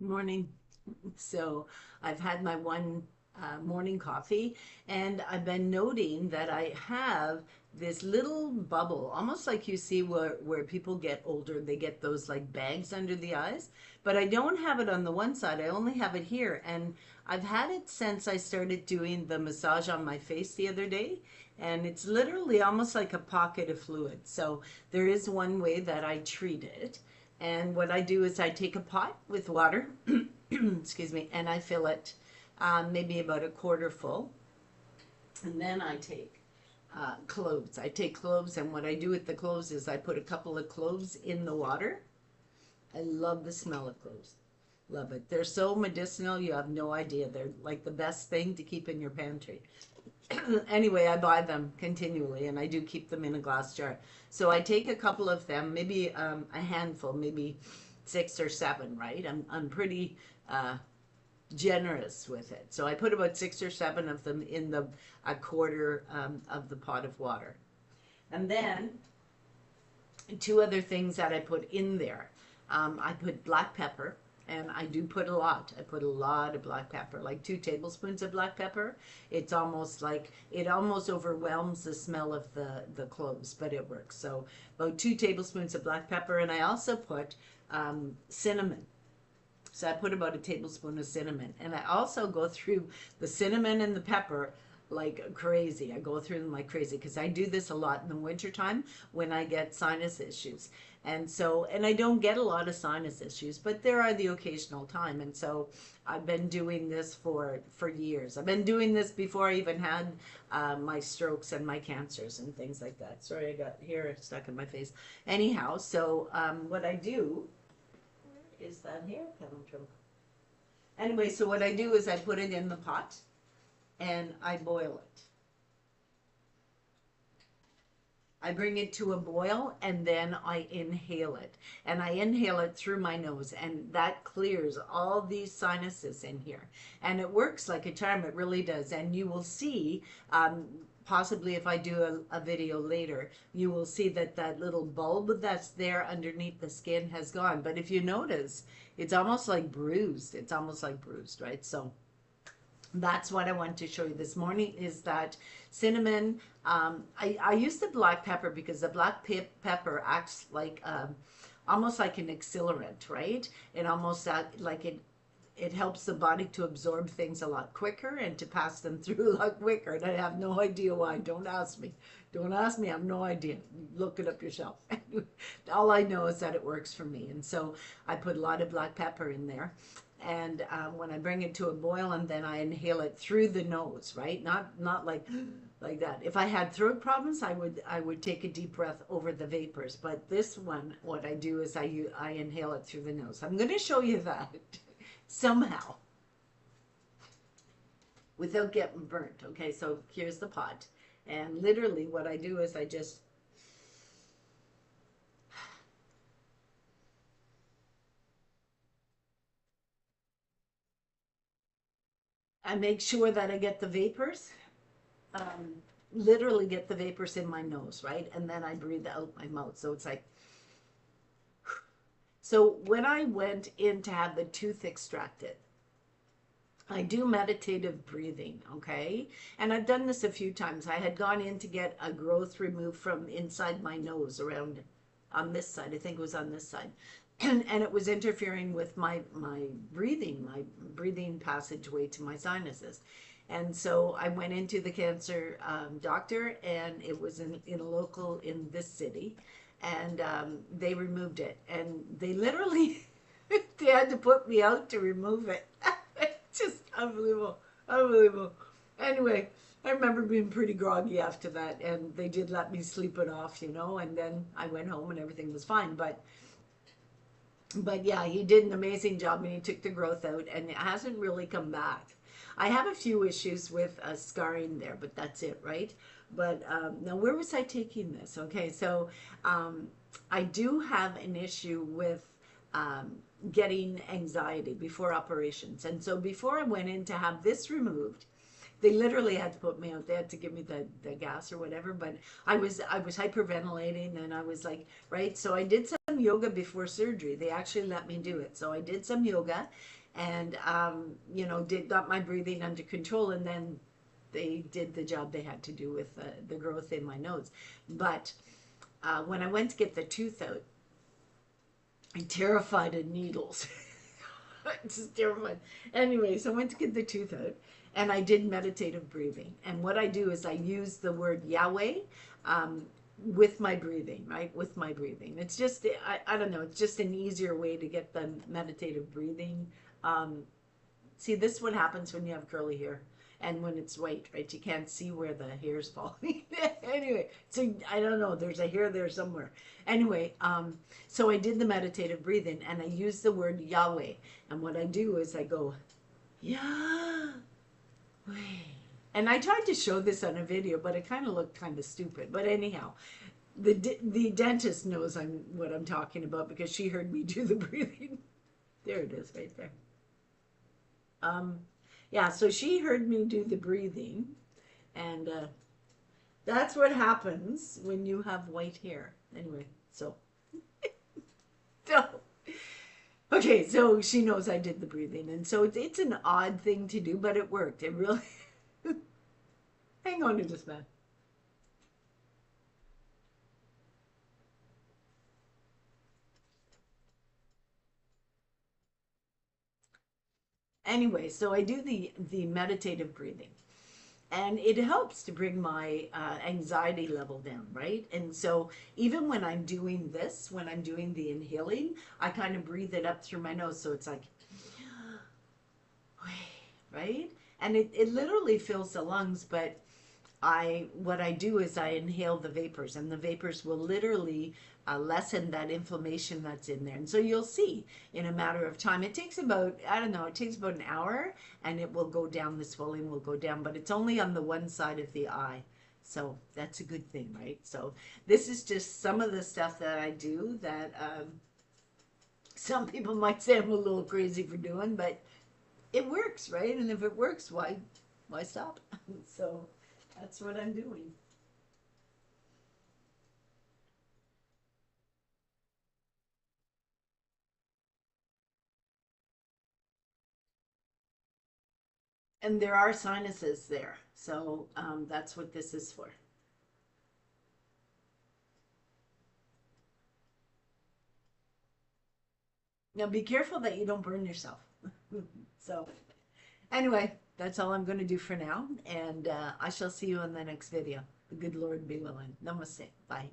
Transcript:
Morning. So I've had my one morning coffee, and I've been noting that I have this little bubble, almost like you see where people get older, they get those like bags under the eyes, but I don't have it on the one side. I only have it here, and I've had it since I started doing the massage on my face the other day, and it's literally almost like a pocket of fluid. So there is one way that I treat it. And what I do is I take a pot with water, excuse me, and I fill it maybe about a quarter full. And then I take cloves. I take cloves, and what I do with the cloves is I put a couple of cloves in the water. I love the smell of cloves. Love it. They're so medicinal, you have no idea. They're like the best thing to keep in your pantry. Anyway, I buy them continually, and I do keep them in a glass jar. So I take a couple of them, maybe a handful, maybe 6 or 7, right? I'm pretty generous with it. So I put about 6 or 7 of them in the a quarter of the pot of water. And then two other things that I put in there. I put black pepper, and I do put a lot. I put a lot of black pepper, like 2 tablespoons of black pepper. It's almost like it almost overwhelms the smell of the cloves, but it works. So about 2 tablespoons of black pepper, and I also put cinnamon. So I put about a tablespoon of cinnamon, and I also go through the cinnamon and the pepper like crazy. I go through them like crazy because I do this a lot in the wintertime when I get sinus issues. And I don't get a lot of sinus issues, but there are the occasional time. And so I've been doing this for years. I've been doing this before I even had my strokes and my cancers and things like that. Sorry, I got hair stuck in my face. Anyhow, so what I do is that hair coming from? Anyway, so what I do is I put it in the pot and I boil it. I bring it to a boil and then I inhale it. And I inhale it through my nose, and that clears all these sinuses in here. And it works like a charm, it really does. And you will see, possibly if I do a video later, you will see that that little bulb that's there underneath the skin has gone. But if you notice, it's almost like bruised. It's almost like bruised, right? So that's what I want to show you this morning is that cinnamon. I use the black pepper because the black pepper acts like almost like an accelerant, right? It almost like it helps the body to absorb things a lot quicker and to pass them through a lot quicker. And I have no idea why. Don't ask me. Don't ask me. I have no idea. Look it up yourself. All I know is that it works for me. And so I put a lot of black pepper in there. And when I bring it to a boil, and then I inhale it through the nose, right? Not like like that. If I had throat problems, I would take a deep breath over the vapors. But this one, what I do is I inhale it through the nose. I'm going to show you that somehow without getting burnt. Okay, so here's the pot, and literally what I do is I make sure that I get the vapors, um, literally get the vapors in my nose, right? And then I breathe out my mouth. So it's like, so when I went in to have the tooth extracted, I do meditative breathing, okay? And I've done this a few times. I had gone in to get a growth removed from inside my nose around on this side. I think it was on this side. And it was interfering with my breathing passageway to my sinuses. And so I went into the cancer doctor, and it was in a local in this city, and they removed it. And they literally, they had to put me out to remove it. Just unbelievable, unbelievable. Anyway, I remember being pretty groggy after that, and they did let me sleep it off, and then I went home and everything was fine. But yeah, he did an amazing job, and he took the growth out, and it hasn't really come back. I have a few issues with scarring there, but that's it, right? But now, where was I taking this? Okay, so um, I do have an issue with um, getting anxiety before operations. And so before I went in to have this removed, they literally had to put me out. They had to give me the gas or whatever. But I was hyperventilating, and I was like, right. So I did some some yoga before surgery. They actually let me do it. So I did some yoga and, you know, got my breathing under control. And then they did the job they had to do with the growth in my nose. But when I went to get the tooth out, I'm terrified of needles. It's just terrified. Anyway, so I went to get the tooth out and I did meditative breathing. And what I do is I use the word Yahweh with my breathing, right? With my breathing. It's just, I don't know, it's just an easier way to get the meditative breathing. See, this is what happens when you have curly hair and when it's white, right? You can't see where the hair's falling. Anyway, so I don't know, there's a hair there somewhere. Anyway, so I did the meditative breathing and I use the word Yahweh. And what I do is I go, Yahweh. And I tried to show this on a video, but it kind of looked kind of stupid. But anyhow, the dentist knows what I'm talking about because she heard me do the breathing. There it is right there. Yeah, so she heard me do the breathing, and that's what happens when you have white hair. Anyway, so, so okay, so she knows I did the breathing, and so it's an odd thing to do, but it worked. It really. Hang on to this, man. Anyway, so I do the meditative breathing, and it helps to bring my anxiety level down, right? And so even when I'm doing this, when I'm doing the inhaling, I kind of breathe it up through my nose, so it's like, right? And it literally fills the lungs, but what I do is I inhale the vapors, and the vapors will literally lessen that inflammation that's in there. And so you'll see in a matter of time. It takes about, I don't know, it takes about an hour, and it will go down. The swelling will go down, but it's only on the one side of the eye. So that's a good thing, right? So this is just some of the stuff that I do that some people might say I'm a little crazy for doing, but it works, right? And if it works, why stop? So that's what I'm doing. And there are sinuses there. So that's what this is for. Now be careful that you don't burn yourself. So anyway, that's all I'm going to do for now. And I shall see you in the next video. The good Lord be willing. Namaste. Bye.